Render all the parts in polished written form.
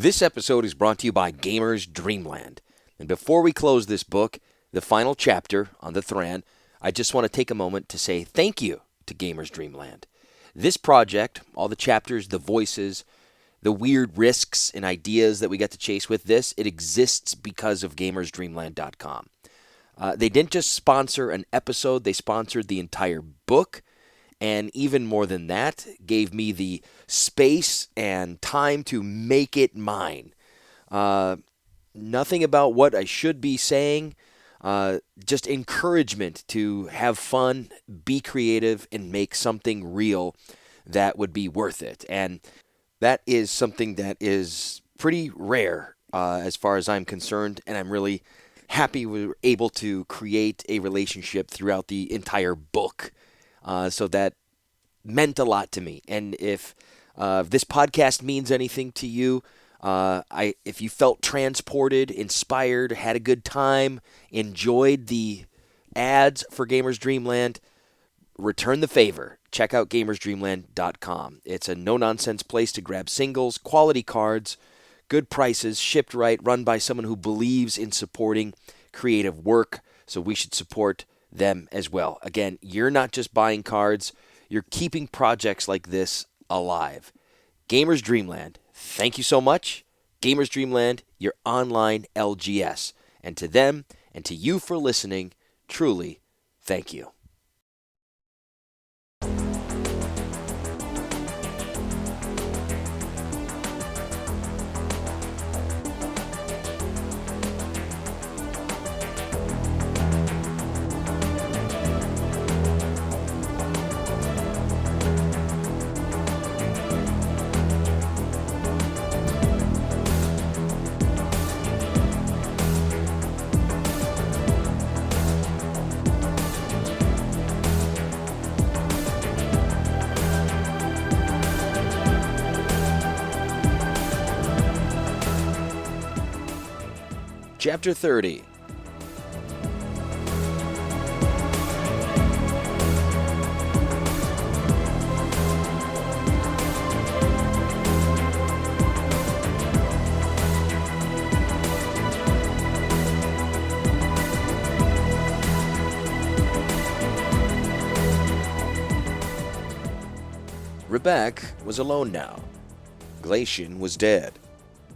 This episode is brought to you by Gamers Dreamland. And before we close this book, the final chapter on the Thran, I just want to take a moment to say thank you to Gamers Dreamland. This project, all the chapters, the voices, the weird risks and ideas that we get to chase with this, it exists because of gamersdreamland.com. They didn't just sponsor an episode, they sponsored the entire book. And even more than that, gave me the space and time to make it mine. Nothing about what I should be saying, just encouragement to have fun, be creative, and make something real that would be worth it. And that is something that is pretty rare as far as I'm concerned, and I'm really happy we were able to create a relationship throughout the entire book. So that meant a lot to me. And if this podcast means anything to you, if you felt transported, inspired, had a good time, enjoyed the ads for Gamers Dreamland, return the favor. Check out gamersdreamland.com. It's a no-nonsense place to grab singles, quality cards, good prices, shipped right, run by someone who believes in supporting creative work, so we should support them as well. Again, you're not just buying cards, you're keeping projects like this alive. Gamers Dreamland, thank you so much. Gamers Dreamland, your online LGS. And to them and to you for listening, truly, thank you. Chapter 30. Rebecca was alone now. Glacian was dead.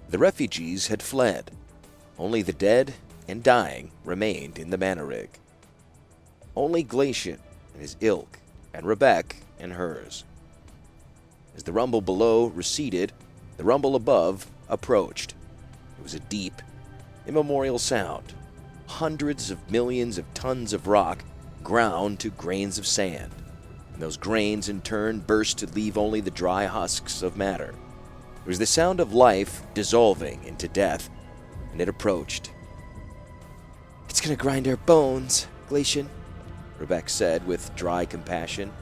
The refugees had fled. Only the dead and dying remained in the manor rig. Only Glacian and his ilk, and Rebecca and hers. As the rumble below receded, the rumble above approached. It was a deep, immemorial sound. Hundreds of millions of tons of rock ground to grains of sand, and those grains in turn burst to leave only the dry husks of matter. It was the sound of life dissolving into death, and it approached. "It's gonna grind our bones, Glacian," Rebecca said with dry compassion.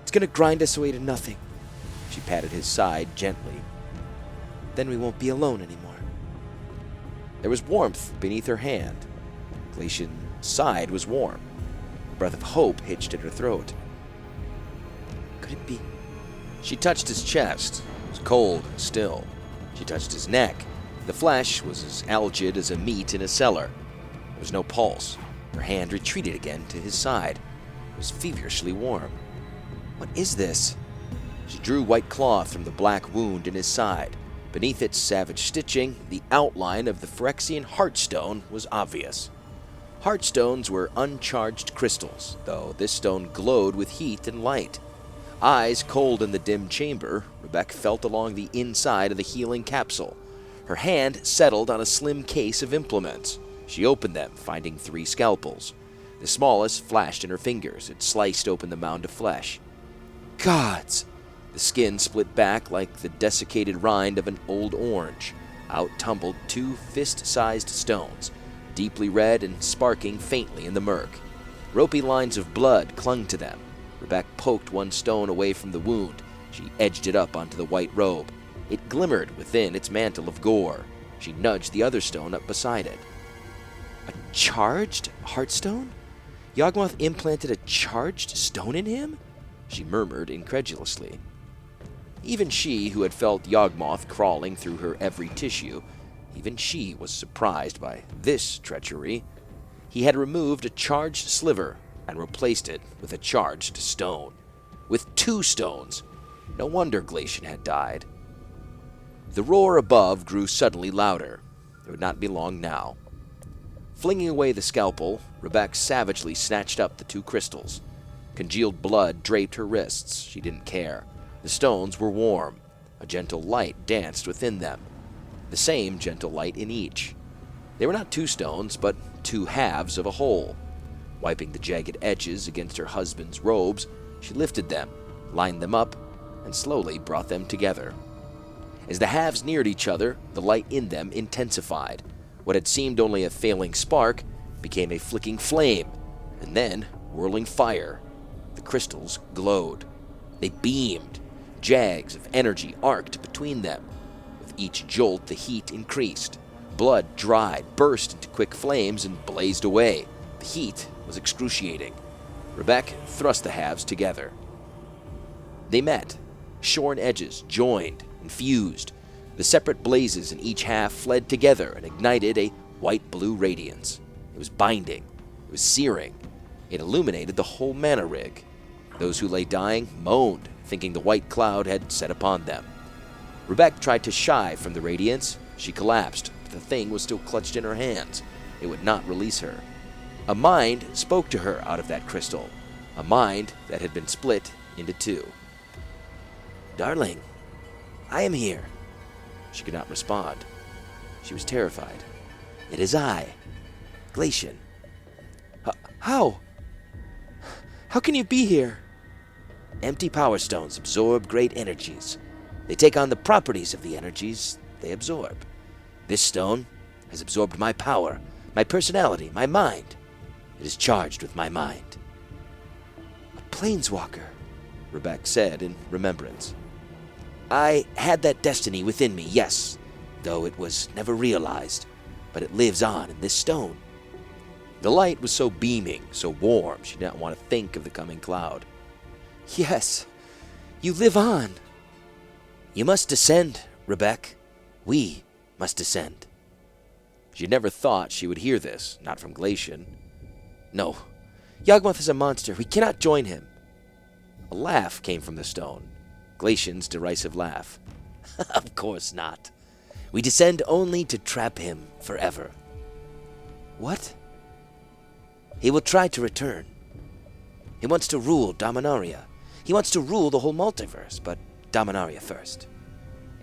"It's gonna grind us away to nothing." She patted his side gently. "Then we won't be alone anymore." There was warmth beneath her hand. Glacian's side was warm. A breath of hope hitched at her throat. Could it be? She touched his chest. It was cold still. She touched his neck. The flesh was as algid as a meat in a cellar. There was no pulse. Her hand retreated again to his side. It was feverishly warm. "What is this?" She drew white cloth from the black wound in his side. Beneath its savage stitching, the outline of the Phyrexian heartstone was obvious. Heartstones were uncharged crystals, though this stone glowed with heat and light. Eyes cold in the dim chamber, Rebecca felt along the inside of the healing capsule. Her hand settled on a slim case of implements. She opened them, finding 3 scalpels. The smallest flashed in her fingers. It sliced open the mound of flesh. Gods! The skin split back like the desiccated rind of an old orange. Out tumbled 2 fist-sized stones, deeply red and sparking faintly in the murk. Ropey lines of blood clung to them. Rebecca poked one stone away from the wound. She edged it up onto the white robe. It glimmered within its mantle of gore. She nudged the other stone up beside it. A charged heartstone? Yawgmoth implanted a charged stone in him? She murmured incredulously. Even she, who had felt Yawgmoth crawling through her every tissue, even she was surprised by this treachery. He had removed a charged sliver and replaced it with a charged stone. With 2 stones. No wonder Glacian had died. The roar above grew suddenly louder. It would not be long now. Flinging away the scalpel, Rebecca savagely snatched up the 2 crystals. Congealed blood draped her wrists. She didn't care. The stones were warm. A gentle light danced within them. The same gentle light in each. They were not 2 stones, but 2 halves of a whole. Wiping the jagged edges against her husband's robes, she lifted them, lined them up, and slowly brought them together. As the halves neared each other, the light in them intensified. What had seemed only a failing spark became a flicking flame, and then whirling fire. The crystals glowed. They beamed. Jags of energy arced between them. With each jolt, the heat increased. Blood dried, burst into quick flames, and blazed away. The heat was excruciating. Rebecca thrust the halves together. They met. Shorn edges joined and fused. The separate blazes in each half fled together and ignited a white-blue radiance. It was binding. It was searing. It illuminated the whole mana rig. Those who lay dying moaned, thinking the white cloud had set upon them. Rebecca tried to shy from the radiance. She collapsed, but the thing was still clutched in her hands. It would not release her. A mind spoke to her out of that crystal, a mind that had been split into 2. "Darling, I am here." She could not respond. She was terrified. "It is I, Glacian." How? How can you be here?" "Empty power stones absorb great energies. They take on the properties of the energies they absorb. This stone has absorbed my power, my personality, my mind. It is charged with my mind." "A planeswalker," Rebecca said in remembrance. "I had that destiny within me, yes, though it was never realized, but it lives on in this stone." The light was so beaming, so warm, she did not want to think of the coming cloud. "Yes, you live on." "You must descend, Rebecca. We must descend." She had never thought she would hear this, not from Glacian. "No, Yawgmoth is a monster. We cannot join him." A laugh came from the stone. Glacian's derisive laugh. "Of course not. We descend only to trap him forever." "What?" "He will try to return. He wants to rule Dominaira. He wants to rule the whole multiverse, but Dominaria first.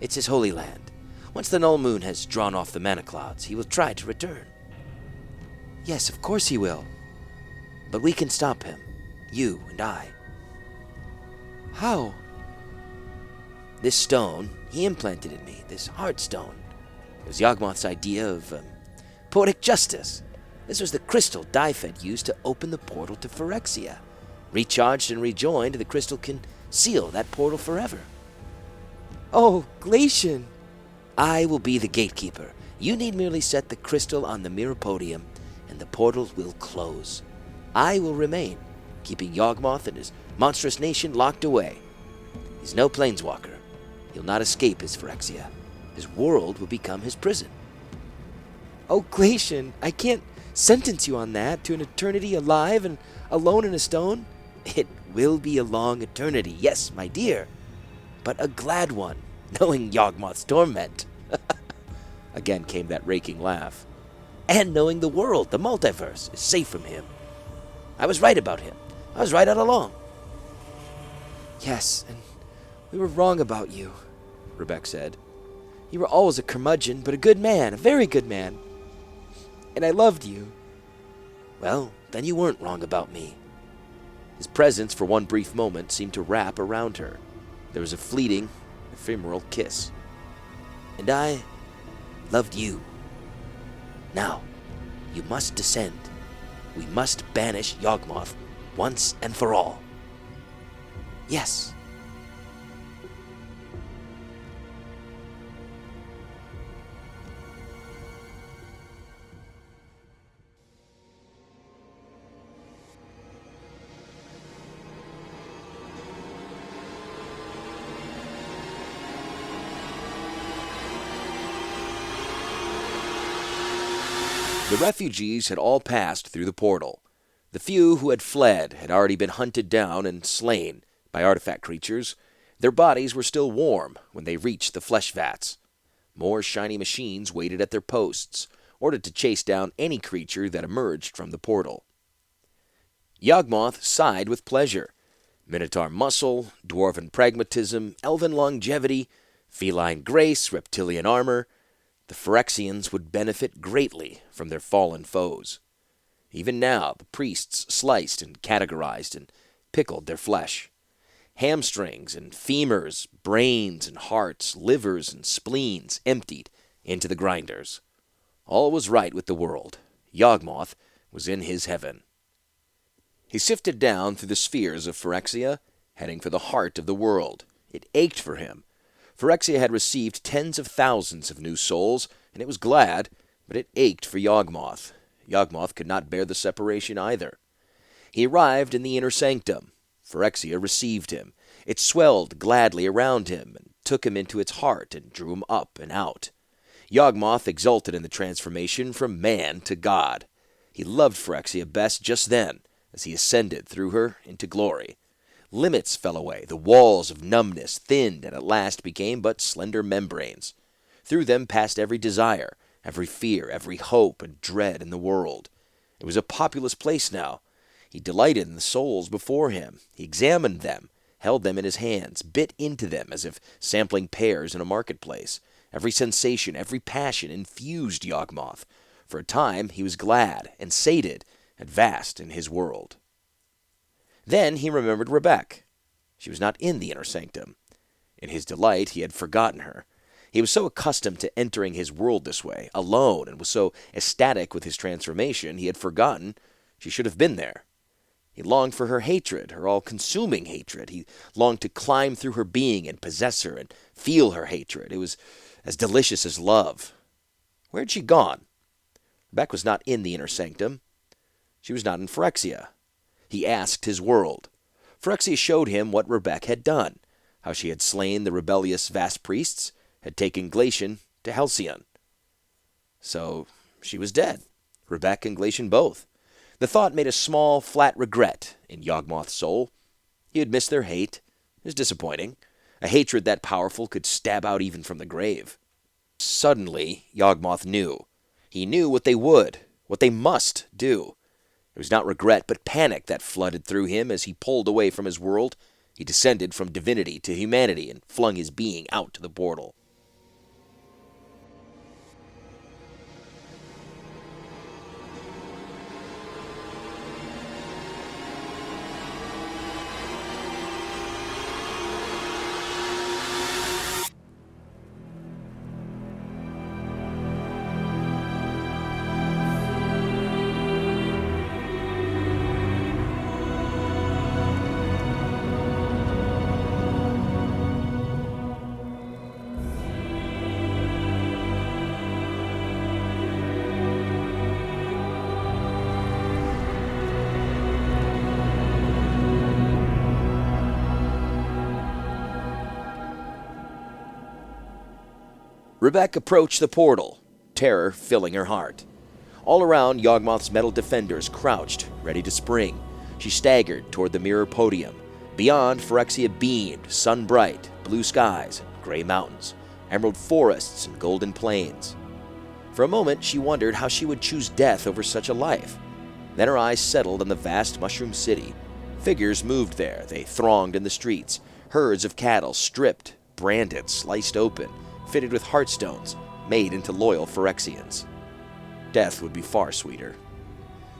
It's his holy land. Once the null moon has drawn off the mana clouds, he will try to return." "Yes, of course he will." "But we can stop him. You and I." "How?" "This stone, he implanted in me, this heart stone. It was Yawgmoth's idea of poetic justice. This was the crystal Dyfed used to open the portal to Phyrexia. Recharged and rejoined, the crystal can seal that portal forever." "Oh, Glacian!" "I will be the gatekeeper. You need merely set the crystal on the mirror podium, and the portal will close. I will remain, keeping Yawgmoth and his monstrous nation locked away. He's no planeswalker. He'll not escape his Phyrexia. His world will become his prison." "Oh, Glacian, I can't sentence you on that, to an eternity alive and alone in a stone." "It will be a long eternity, yes, my dear, but a glad one, knowing Yawgmoth's torment." Again came that raking laugh. "And knowing the world, the multiverse, is safe from him. I was right about him. I was right all along." "Yes, and we were wrong about you," Rebecca said. "You were always a curmudgeon, but a good man, a very good man. And I loved you." "Well, then you weren't wrong about me." His presence for one brief moment seemed to wrap around her. There was a fleeting, ephemeral kiss. "And I loved you. Now, you must descend. We must banish Yawgmoth once and for all." "Yes." The refugees had all passed through the portal. The few who had fled had already been hunted down and slain by artifact creatures. Their bodies were still warm when they reached the flesh vats. More shiny machines waited at their posts, ordered to chase down any creature that emerged from the portal. Yawgmoth sighed with pleasure. Minotaur muscle, dwarven pragmatism, elven longevity, feline grace, reptilian armor. The Phyrexians would benefit greatly from their fallen foes. Even now, the priests sliced and categorized and pickled their flesh. Hamstrings and femurs, brains and hearts, livers and spleens emptied into the grinders. All was right with the world. Yawgmoth was in his heaven. He sifted down through the spheres of Phyrexia, heading for the heart of the world. It ached for him. Phyrexia had received tens of thousands of new souls, and it was glad, but it ached for Yawgmoth. Yawgmoth could not bear the separation either. He arrived in the inner sanctum. Phyrexia received him. It swelled gladly around him, and took him into its heart, and drew him up and out. Yawgmoth exulted in the transformation from man to god. He loved Phyrexia best just then, as he ascended through her into glory. Limits fell away, the walls of numbness thinned and at last became but slender membranes. Through them passed every desire, every fear, every hope and dread in the world. It was a populous place now. He delighted in the souls before him. He examined them, held them in his hands, bit into them as if sampling pears in a marketplace. Every sensation, every passion infused Yawgmoth. For a time he was glad and sated and vast in his world. Then he remembered Rebecca. She was not in the inner sanctum. In his delight he had forgotten her. He was so accustomed to entering his world this way, alone, and was so ecstatic with his transformation, he had forgotten she should have been there. He longed for her hatred, her all-consuming hatred. He longed to climb through her being and possess her and feel her hatred. It was as delicious as love. Where had she gone? Rebecca was not in the inner sanctum. She was not in Phyrexia. He asked his world. Phyrexia showed him what Rebecca had done, how she had slain the rebellious vast priests, had taken Glacian to Halcyon. So she was dead, Rebecca and Glacian both. The thought made a small, flat regret in Yawgmoth's soul. He had missed their hate. It was disappointing. A hatred that powerful could stab out even from the grave. Suddenly, Yawgmoth knew. He knew what they would, what they must do. It was not regret, but panic that flooded through him as he pulled away from his world. He descended from divinity to humanity and flung his being out to the portal. Rebecca approached the portal, terror filling her heart. All around, Yawgmoth's metal defenders crouched, ready to spring. She staggered toward the mirror podium. Beyond, Phyrexia beamed, sun-bright, blue skies and gray mountains, emerald forests and golden plains. For a moment, she wondered how she would choose death over such a life. Then her eyes settled on the vast mushroom city. Figures moved there. They thronged in the streets. Herds of cattle, stripped, branded, sliced open, fitted with heartstones, made into loyal Phyrexians. Death would be far sweeter.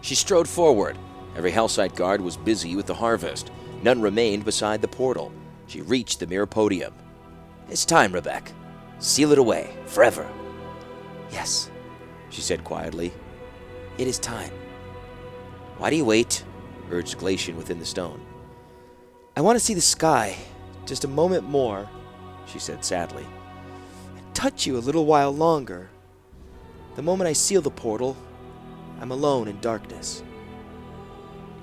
She strode forward. Every Hellside guard was busy with the harvest. None remained beside the portal. She reached the mirror podium. "It's time, Rebecca. Seal it away, forever." "Yes," she said quietly. "It is time." "Why do you wait?" urged Glacian within the stone. "I want to see the sky, just a moment more," she said sadly. "Touch you a little while longer. The moment I seal the portal, I'm alone in darkness."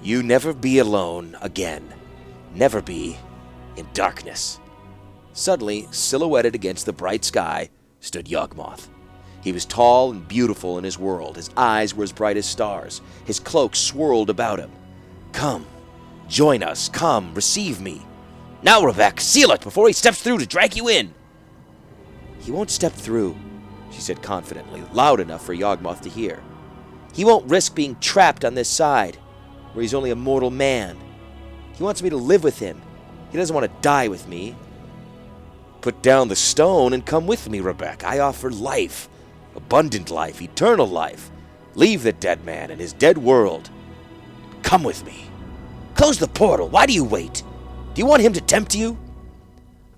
"You never be alone again. Never be in darkness." Suddenly, silhouetted against the bright sky, stood Yawgmoth. He was tall and beautiful in his world. His eyes were as bright as stars. His cloak swirled about him. "Come, join us. Come, receive me. Now, Rebecca, seal it before he steps through to drag you in." "He won't step through," she said confidently, loud enough for Yawgmoth to hear. "He won't risk being trapped on this side, where he's only a mortal man. He wants me to live with him. He doesn't want to die with me." "Put down the stone and come with me, Rebecca. I offer life, abundant life, eternal life. Leave the dead man and his dead world. Come with me. Close the portal. Why do you wait? Do you want him to tempt you?"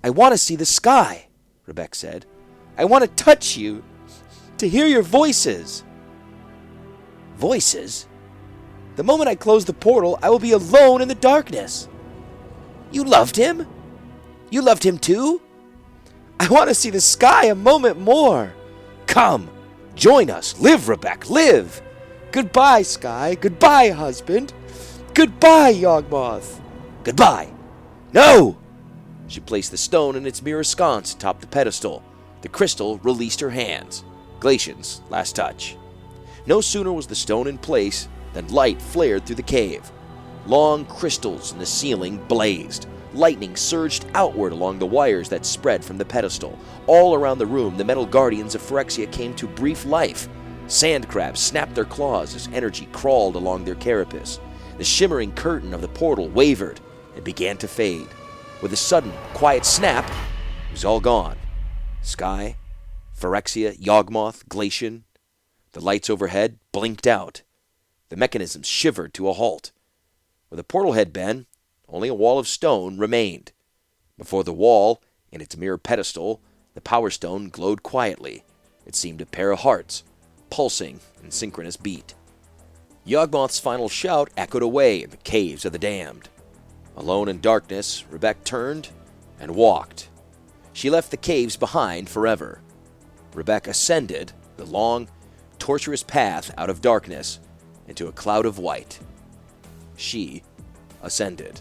"I want to see the sky," Rebecca said. "I want to touch you, to hear your voices." "Voices? The moment I close the portal, I will be alone in the darkness." "You loved him? You loved him too?" "I want to see the sky a moment more." "Come, join us. Live, Rebecca, live." "Goodbye, sky. Goodbye, husband. Goodbye, Yawgmoth." "Goodbye." "No!" She placed the stone in its mirror sconce atop the pedestal. The crystal released her hands. Glacian's last touch. No sooner was the stone in place than light flared through the cave. Long crystals in the ceiling blazed. Lightning surged outward along the wires that spread from the pedestal. All around the room, the metal guardians of Phyrexia came to brief life. Sand crabs snapped their claws as energy crawled along their carapace. The shimmering curtain of the portal wavered and began to fade. With a sudden, quiet snap, it was all gone. Sky, Phyrexia, Yawgmoth, Glacian. The lights overhead blinked out. The mechanisms shivered to a halt. Where the portal had been, only a wall of stone remained. Before the wall, in its mirror pedestal, the power stone glowed quietly. It seemed a pair of hearts, pulsing in synchronous beat. Yawgmoth's final shout echoed away in the caves of the damned. Alone in darkness, Rebecca turned and walked. She left the caves behind forever. Rebecca ascended the long, tortuous path out of darkness into a cloud of white. She ascended.